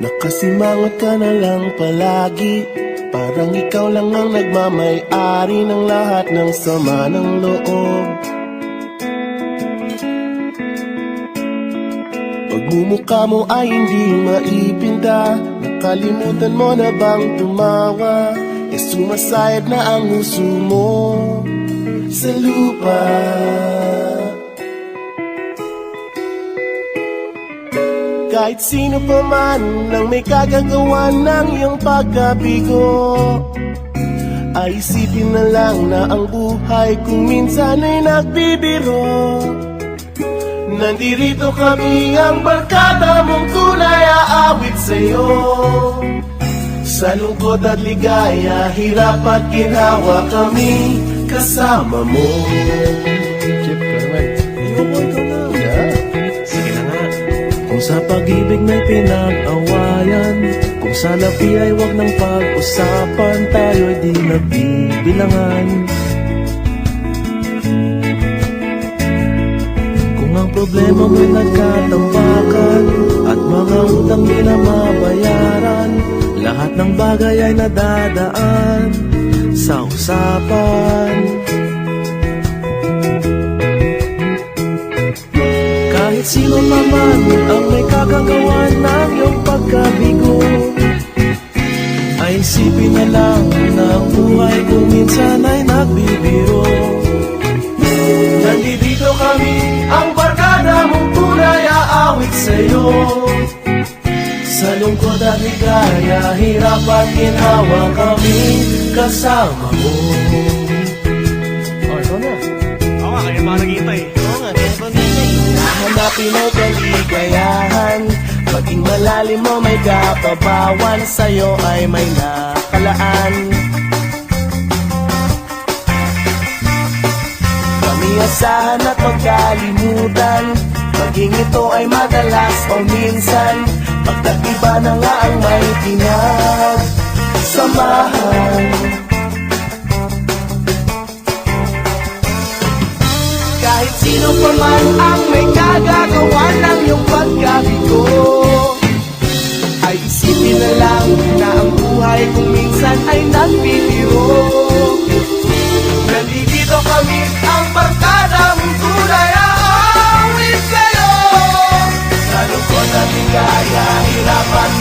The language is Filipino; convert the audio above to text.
Nakasimangot ka na lang palagi, parang ikaw lang ang nagmamay-ari ng lahat ng sama ng loob. Pagmumukha mo ay hindi maipinda, nakalimutan mo na bang tumawa? E sumasayad na ang huso mo sa lupa. Kahit sino pa man ang may kagagawa ng iyong pagkabigo, ay isipin na lang na ang buhay kung minsan ay nagbibiro. Nandirito kami ang barkada mong tunay aawit sa'yo. Sa lungkot at ligaya, hirap at ginhawa kami kasama mo. Chip, naman. Ikaw na. Sige na nga. Kung sa pag-ibig may pinag-awayan, kung sa labi ay wag ng pag-usapan, tayo'y di nagbibilangan. Kung ang problema mo'y nagkatambakan at mga utang di na mabayaran, lahat ng bagay ay nadadaan sa usapan. Kahit sino naman ang may kagagawa ng iyong pagkabigo, ay isipin na lang na ang buhay kung minsan ay nagbibiro. Nandito kami, ang barkada mong tunay aawit sa'yo. Sa lungkot at ligaya, hirap at ginhawa kami kasama mo. Oh, ito na. Oo nga, kaya pa nag-iintay. Oo nga, kaya pa nag-iintay. Hanapin ang kaligayahan, maging malalim mo may kapabawan, sa'yo ay may nakalaan. Kami asahan at magkalimutan, maging ito ay madalas o minsan, pagkatiba na nga ang may pinagsamahan. Kahit sino pa man ang may kagagawa ng iyong pagkabigo, ay isipin na lang na ang buhay kung minsan ay nagbibiro. Nandito kami, ang barkada mong tunay aawit sa'yo. Sa lungkot at ligaya, hirap at